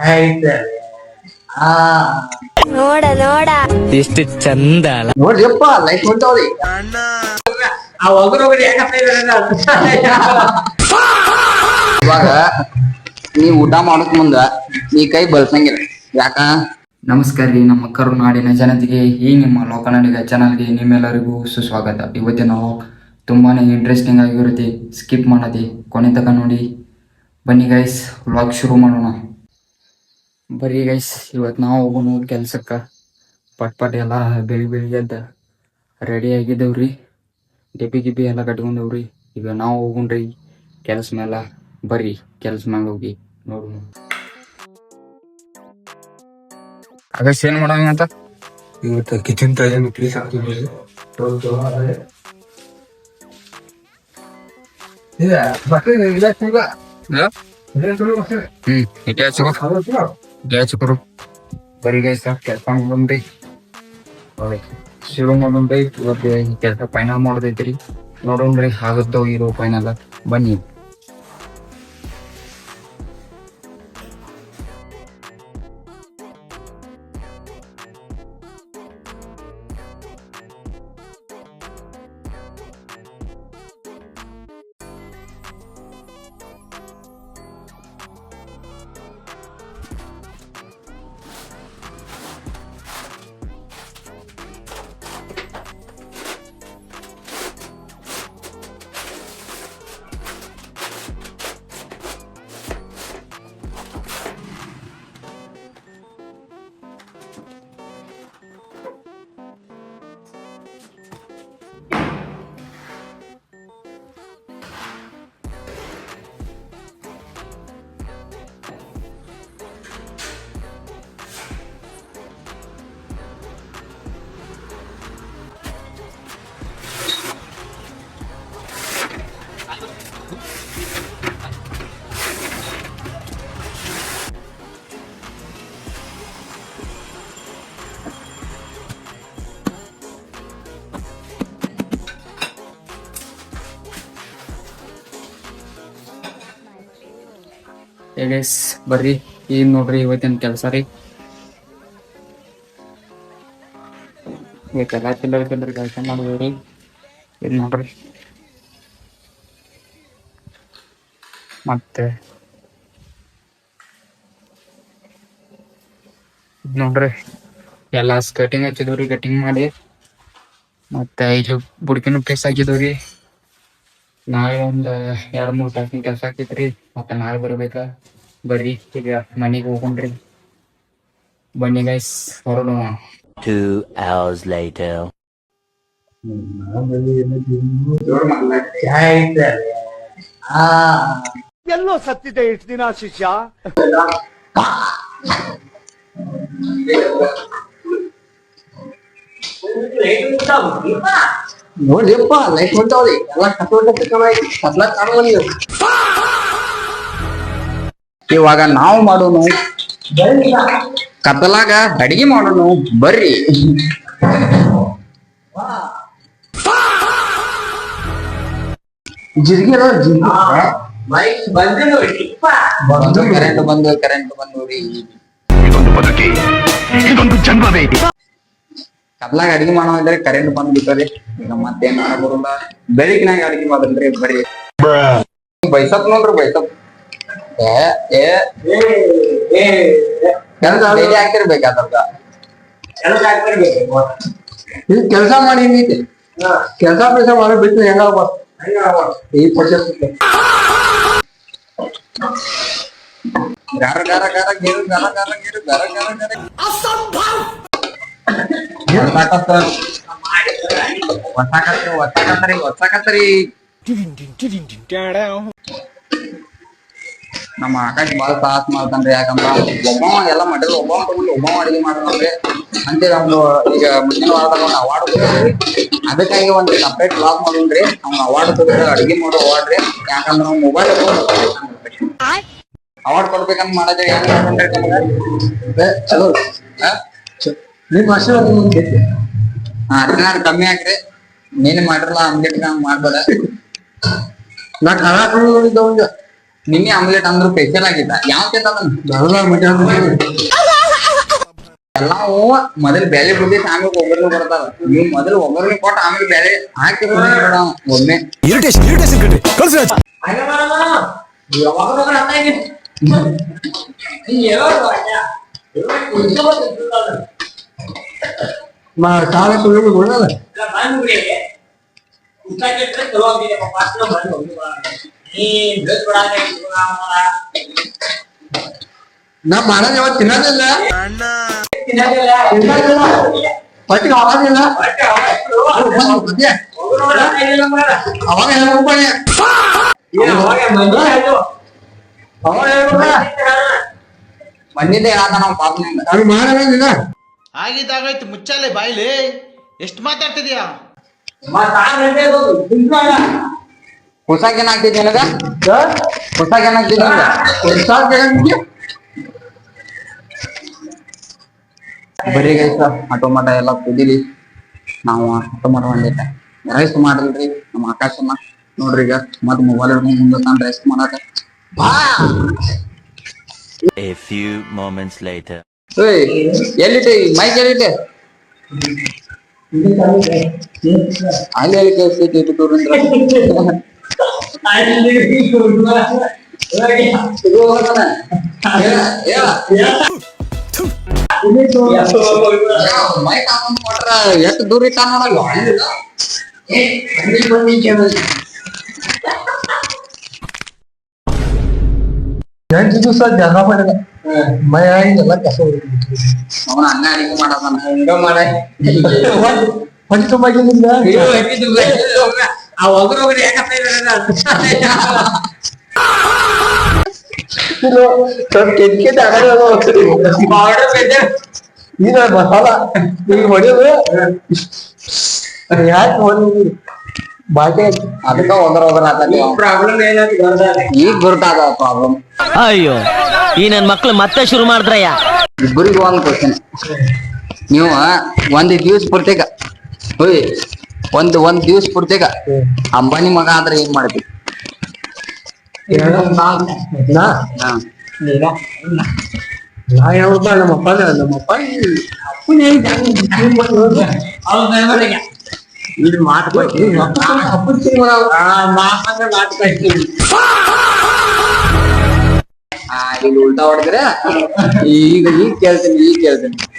ಆ ನೋಡ ನೋಡ ಎಷ್ಟು ಚಂದ ಅಲ್ಲ. ನೋಡ್ರಿಯಪ್ಪ ಲೈಟ್ ಹೊಂಟವ್ರಿ ಆ ಒಗರೊಗರಿ ಇವಾಗ ನೀ ಊಟ ಮಾಡಕ್ ಮುಂದ ಈ ಕೈ ಬಳಸಂಗಿಲ್ಲ. ಯಾಕ? ನಮಸ್ಕಾರ ರೀ ನಮ್ಮ ಕರುನಾಡಿನ ಜನತೆಗೆ, ಈ ನಿಮ್ಮ ಲೋಕನಾಡಿಗ ಚಾನಲ್ಗೆ ನಿಮ್ಮೆಲ್ಲರಿಗೂ ಸುಸ್ವಾಗತ. ಇವತ್ತಿನ ನಾವು ತುಂಬಾ ಇಂಟ್ರೆಸ್ಟಿಂಗ್ ಆಗಿರುತ್ತೆ, ಸ್ಕಿಪ್ ಮಾಡದೆ ಕೊನೆ ತನಕ ನೋಡಿ. ಬನ್ನಿ ಗೈಸ್, ವ್ಲಾಗ್ ಶುರು ಮಾಡೋಣ. ಬರ್ರಿ ಗೈಸ್, ಇವತ್ತು ನಾವು ಹೋಗೋಣ ಕೆಲ್ಸಕ್ಕೆ. ಪಟ್ ಎಲ್ಲ ಬೆಳಿಗ್ಗೆ ಎದ್ದು ರೆಡಿ ಆಗಿದ್ದೇವ್ರಿ, ಗಿಬ್ಬಿ ಎಲ್ಲ ಕಟ್ಕೊಂಡವ್ರಿ. ಈಗ ನಾವು ಹೋಗೋಣ್ರಿ ಕೆಲ್ಸ ಮೇಲೆ. ಬರ್ರಿ ಕೆಲ್ಸ ಮೇಲೆ ಹೋಗಿ ನೋಡೋಣ. ಆಗಸ್ಟ್ ಏನ್ ಮಾಡೋಣ ಅಂತ ಇವತ್ತು ಕಿಚನ್ ತಾಜನ್ ಪ್ಲೀಸ್ ಆಗ್ತಿದೆ. ಬರೀ ಗೈಸ್ ಕೆಲಸ ಮಾಡೋಣ್ರಿ, ಶುರು ಮಾಡೋಣ್ರಿ. ಇವತ್ತು ಕೆಲಸ ಫೈನಲ್ ಮಾಡೋದೈತ್ರಿ, ನೋಡೋಣ್ರಿ ಆಗುತ್ತೋ ಇರೋ ಫೈನಲ್. ಬನ್ನಿ. ಬರ್ರಿ, ಈಗ ನೋಡ್ರಿ ಇವತ್ತಿನ ಕೆಲಸ ರೀ. ಇವತ್ತೆಲ್ಲ ಚಿಲ್ಲರ್ ಕೆಲಸ ಮಾಡಿದ್ರಿ. ಇದು ನೋಡ್ರಿ, ಮತ್ತೆ ನೋಡ್ರಿ ಎಲ್ಲ ಸ್ಕರ್ಟಿಂಗ್ ಹಚ್ಚಿದವ್ರಿ, ಕಟಿಂಗ್ ಮಾಡಿ. ಮತ್ತೆ ಇಲ್ಲಿ ಬುಡ್ಕಿನೂ ಪ್ಲೇಸ್ ಹಾಕಿದವ್ರಿ. ನಾಳೆ ಒಂದು 2-3 ತಾಸಿನ ಕೆಲಸ ಆಕೈತ್ರಿ, ಮತ್ತೆ ನಾಳೆ ಬರ್ಬೇಕ. ಬರ್ರಿ ಈಗ ಮನೆಗೆ ಹೋಗೋಣ್ರಿ. ಬನ್ನಿ ಗೈಸ್, ಹೊರಡೋಣ. 2 hours later. ಎಲ್ಲೋ ಸತ್ತಿದೆ ಇಷ್ಟು ದಿನ ಶಿಷ್ಯ. ನೋಡ್ರಿಯಪ್ಪ ಲೈಟ್ ಹೊಂಟವ್ರಿ ಎಲ್ಲ ಕತ್ಲ ಕಾಣುವ. ಇವಾಗ ನಾವು ಮಾಡೋಣ ಕತ್ತಲಾಗ ಅಡಿಗೆ ಮಾಡೋಣ. ಬರ್ರಿ. ಕರೆಂಟ್ ಬಂದ್ರಿ. ಕತ್ಲಾಗ ಅಡಿಗೆ ಮಾಡೋ ಇದ್ರೆ ಕರೆಂಟ್ ಬಂದ್ಬಿಡ್ತಾರೆ. ಈಗ ಮತ್ತೇನ್ ಬರೋಲ್ಲ, ಬೆಳಿಗ್ನಾಗ ಅಡಿಗೆ ಮಾಡಲ್ರಿ. ಬರ್ರಿ ಬೈಸಪ್ ನೋಡ್ರಿ, ಬೈಸಪ್ ಹಾಕಿರ್ಬೇಕಾದ ಕೆಲಸ ಮಾಡಿ. ಕೆಲಸ ಮಾಡೋ ಬಿಟ್ಟು ಹೆಂಗ ಈ ಪರ್ಚೇಸ್ ಗಾರ ಗಾರ ಗಾರ ಗೇರು ಗಾರ ಗಾರ ಗೇರು ಗಾರ ಗಾರ ಗಾರ ಹೊಸಾಕತ್ರಿ. ನಮ್ಮ ಆಕಾಶ್ ಬಾಳ ಸಾಹಸ ಮಾಡ್ತಾನ್ರಿ. ಯಾಕಂದ್ರ ಒಬ್ಬ ಎಲ್ಲ ಮಾಡಿದ್ರು, ಒಬ್ಬ ತಗೊಂಡು ಒಬ್ಬ ಅಡಿಗೆ ಮಾಡ್ತಾನ್ರಿ. ಅಂತೇಳಿ ಅವ್ನು ಈಗ ಮುಂದಿನ ವಾರದಾಗ ಒಂದು ಅವಾರ್ಡ್ ಕೊಡ್ರಿ. ಅದಕ್ಕಾಗಿ ಒಂದು ಸಪ್ರೇಟ್ ಬ್ಲಾಗ್ ಮಾಡೋಣ್ರಿ. ಅವ್ನ ಅವಾರ್ಡ್ ಕೊಡ್ತಾರೆ, ಅಡಿಗೆ ಮಾಡೋ ಅವಾರ್ಡ್ ರೀ. ಯಾಕಂದ್ರ ಅವ್ನ ಮೊಬೈಲ್ ಅವಾರ್ಡ್ ಕೊಡ್ಬೇಕಂತ ಮಾಡಿದ್ರೆ ಹೆಂಗ್ ಮಾಡ್ಕೊಂಡ್ರಿ ನಮ್ಗ ಚಲೋ. ನಿಮ್ ಆಶೀರ್ವಾದ ಅದನ್ನ ಕಮ್ಮಿ ಹಾಕ್ರಿ. ನೀನ್ ಮಾಡಿರಲ್ಲ ಅಂಗಡಿ ಮಾಡ್ಬೇಡ. ನಾ ಖಾರ ನಿನ್ನೆ ಆಮ್ಲೆಟ್ ಅಂದ್ರು ಸ್ಪೆಷಲ್ ಆಗಿತ್ತ ಯಾವ ತಿಂದ ಎಲ್ಲಾವು ಮೊದಲು ಬೇಳೆ ಬುದ್ಧಿ ಆಮೇಲೆ ಒಗ್ಗರಣೆ ಕೊಡ್ತಾರ ನೀವು ಮೊದಲು ಒಗ್ಗರಣೆ ಕೊಟ್ಟು ಆಮೇಲೆ ಬೇಳೆ ಹಾಕಿರೋ ಒಮ್ಮೆ ನಾ ಮಾಡೋದ್ ಯಾವತ್ತು ತಿನ್ನೋದಿಲ್ಲ ಪಟ್ಟಿಗೆ ಆಗೋದಿಲ್ಲ ಅವಾಗ ಬಂದಿದ್ದೆ ಹೇಳತ್ತ ನಾವು ಪಾಪನಿಂದ ಅದು ಮಾಡೋದಿಲ್ಲ ಆಗಿದ್ದಾಗಾಯ್ತು ಮುಚ್ಚಾಲೆ ಬಾಯ್ಲಿ ಎಷ್ಟು ಮಾತಾಡ್ತಿದ್ಯಾ ಹೊಸಾಗೇನ್ ಆಗ್ತಿದ್ದೆ ನನಗ ಹೊಸಾಗೇನ್ ಆಗ್ತಿದ್ದೆ ಬರೀ ಗೈಸ ಟೊಮಾಟ ಎಲ್ಲ ಕುದಿಲಿ ನಾವು ಟೊಮಾಟೊ ಒಂದೈತೆ ರೈಸ್ ಮಾಡಲ್ರಿ ನಮ್ಮ ಆಕಾಶಮ್ಮ ನೋಡ್ರಿ ಈಗ ಮತ್ ಮೊಬೈಲ್ ಹಿಡ್ಕೊಂಡ್ ಮುಂದೆ ತಾನು ರೈಸ್ ಮಾಡಕ A few moments later. ಎಲ್ಲಿಟ್ಟೆ ಮೈಕ್ ಎಲ್ಲಿಟ್ಟೆ ಅಲ್ಲಿ ಎಲ್ಲಿ ಕೇಳಿಸ್ತೈತಿ ಇದು ತೋರಿಂದ್ರ ಮೈಕ್ ಹಾಕೊಂಡ್ ಕೊಟ್ರ ಎಷ್ಟು ದೂರ ಇಟ್ಟ ನೋಡಲ್ಲ ಎಂಟು ದಿವಸ ಜನ ಮಾಡಿದ ಮೈ ಎಲ್ಲ ಕಸ ಅವನ ಅನ್ನ ಅಡಿಗೆ ಮಾಡತಾನ ಹೊಟ್ಟೆ ತುಂಬಾಗಿಲ್ಲ ಈಗ ಮಸಾಲ ಈಗ ಹೊಡೆಯೋದು ಯಾಕೆ ಹೊಡೆಯೋದು ಬಾಕಿ ಅದಕ್ಕ ಒಗರ ಪ್ರಾಬ್ಲಮ್ ಈಗ ಗುರುತಾದ ಪ್ರಾಬ್ಲಮ್ ಅಯ್ಯೋ ಈ ನನ್ ಮಕ್ಳು ಮತ್ತೆ ಶುರು ಮಾಡಿದ್ರಯ್ಯ. ಇಬ್ಬರಿಗೂ ಒಂದ್ ಕ್ವಶನ್ ನೀವು ಒಂದ್ ದಿವ್ಸ ಪೂರ್ತಿಗ ಒಂದ್ ದಿವ್ಸ ಪೂರ್ತಿಗ ಅಂಬಾನಿ ಮಗ ಆದ್ರೆ ಏನ್ ಮಾಡ್ತೀವಿ ನಾ ಯಾವಪ್ಪ ನಮ್ಮಪ್ಪ ಅಪ್ಪನೇ ಇದು ಮಾತು ಈಗ ಉಲ್ಟಾ ಹೊಡೆದ್ರೆ ಈಗ ಕೇಳ್ತೀನಿ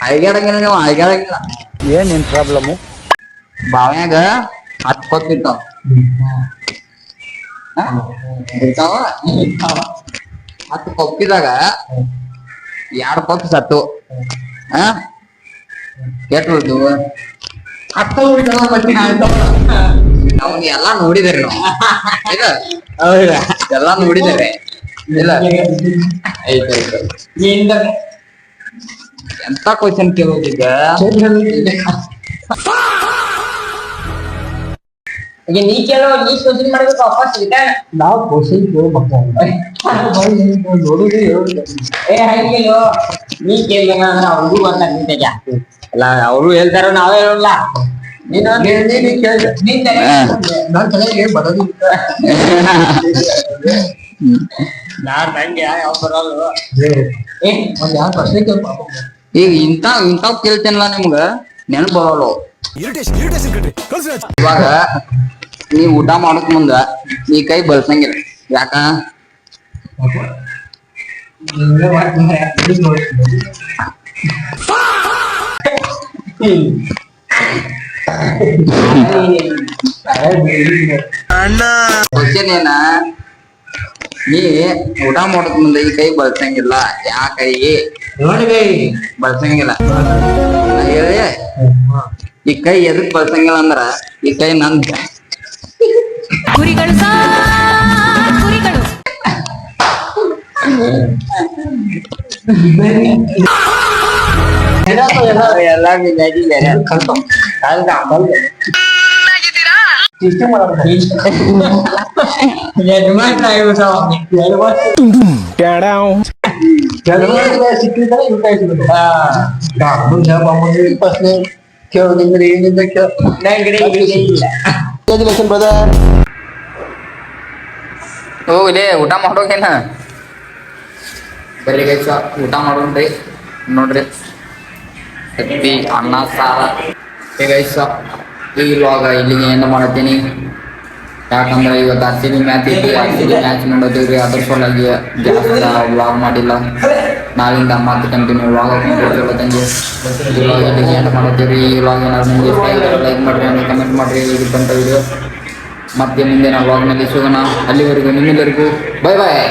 ಅಯ್ಗಾಡಂಗಿಲ್ಲ ನೀವು ಅಯ್ಗಾಡಂಗಿಲ್ಲ ಏನ್ ನಿನ್ ಪ್ರಾಬ್ಲಮ್ ಬಾವ್ಯಾಗ 10 ಕೊಪ್ಪ ಇರ್ತಾವ ಇರ್ತಾವ 10 ಕೊಪ್ಪಿದಾಗ 2 ಕೊಪ್ಪು ಸತ್ತು ಎಷ್ಟು ಉಳ್ದು 10 ಉಳ್ದವ ಮತ್ತೆ ನಾವು ಎಲ್ಲಾ ನೋಡಿದಾರೆ ನಾವು ಎಲ್ಲಾ ನೋಡಿದಾರೆ ಇಲ್ಲ ಎಂತ ಕ್ವಶನ್ ಕೇಳೋದೀಗ ಈಗ ನೀ ಕೇಳೋ ನೀ ಕ್ವಶನ್ ಮಾಡ್ಬೇಕು ವಾಪಸ್ ರಿಟರ್ನ್ ನಾವು ಕ್ವಶನ್ ಕೇಳ್ಬೇಕು ನೋಡುದು ಏ ಹಾಗೆಲ್ಲೋ ನೀ ಕೇಳಿದ ಅಂದ್ರೆ ಅವ್ರಿಗೂ ಗೊತ್ತಾಗ್ತೈತೆ ಅಲ್ಲ ಅವರು ಹೇಳ್ತಾರೋ ನಾವೇ ಹೇಳಲ್ಲ ನೀನು ನನ್ ತಲೆಗೆ ಬರೋದಿಲ್ಲ ನಾನ್ ನಂಗೆ ಯಾವ ಬರಲ್ಲ ಒಂದ್ ಯಾವ ಪ್ರಶ್ನೆ ಕೇಳ್ಪಾಪ ಈಗ ಇಂತಾವ್ ಕೇಳ್ತೇನಲ್ಲ ನಿಮ್ಗ ನೆನಪು ಬರೋಲ್ಲ ಇವಾಗ ನೀವ್ ಊಟ ಮಾಡಕ್ ಮುಂದ ಈ ಕೈ ಬಳಸಂಗಿಲ್ಲ ಯಾಕ ಕ್ವಶನ್ ಏನ ನೀ ಊಟ ಮಾಡಕ್ ಮುಂದೆ ಈ ಕೈ ಬಳಸಂಗಿಲ್ಲ ಯಾ ಕೈ ಬಳಸಂಗಿಲ್ಲ ನಾ ಹೇಳಿ ಈ ಕೈ ಎದಕ್ ಬಳಸಂಗಿಲ್ಲ ಅಂದ್ರ ಈ ಕೈ ನಂದ ಕುರಿಗಳು ಕುರಿಗಳು ಎಲ್ಲ ಕೇಳೋದಂದ್ರೆ ಏನಿಲ್ಲ ನಂಗಡೆ ಇಲ್ಲ ಬ್ರದರ್ ಹೋಗ್ಲಿ ಊಟ ಮಾಡೋಗೇನ ಬರ್ರಿ ಗೈಸ ಊಟ ಮಾಡೋಣ್ರಿ ನೋಡ್ರಿ ತತ್ತಿ ಅನ್ನ ಸಾರ ಗೈಸ ಈ ಇವಾಗ ಇಲ್ಲಿಗೆ ಏನು ಮಾಡತ್ತೀನಿ ಯಾಕಂದ್ರೆ ಇವತ್ತು RCB ಮ್ಯಾಚ್ ಐತಿ RCB ಮ್ಯಾಚ್ ನೋಡೋದಿವ್ರಿ ಅದ್ರ ಸಲುವಾಗಿ ಜಾಸ್ತಿ ವ್ಲಾಗ್ ಮಾಡಿಲ್ಲ ನಾಳಿಂದ ಮತ್ತೆ ಕಂಟಿನ್ಯೂ ವ್ಲಾಗ್ ಹಾಕೊಂಡು ತಂಗಿ ಈ ವ್ಲಾಗ್ ಇಲ್ಲಿಗೆ ಏನು ಮಾಡತ್ತೀವಿ ಈ ವ್ಲಾಗ್ ಏನಾದ್ರು ನಿಮ್ಗೆ ಇಷ್ಟ ಆಗಿದ್ರೆ ಲೈಕ್ ಮಾಡಿರಿ ಕಮೆಂಟ್ ಮಾಡಿರಿ ಇದಂತ ವಿಡಿಯೋ ಮತ್ತೆ ಮುಂದಿನ ವ್ಲಾಗ್ನಲ್ಲಿ ಸಿಗೋಣ ಅಲ್ಲಿವರೆಗೂ ನಿಮ್ಮೆಲ್ಲರಿಗೂ ಬೈ ಬಾಯ್.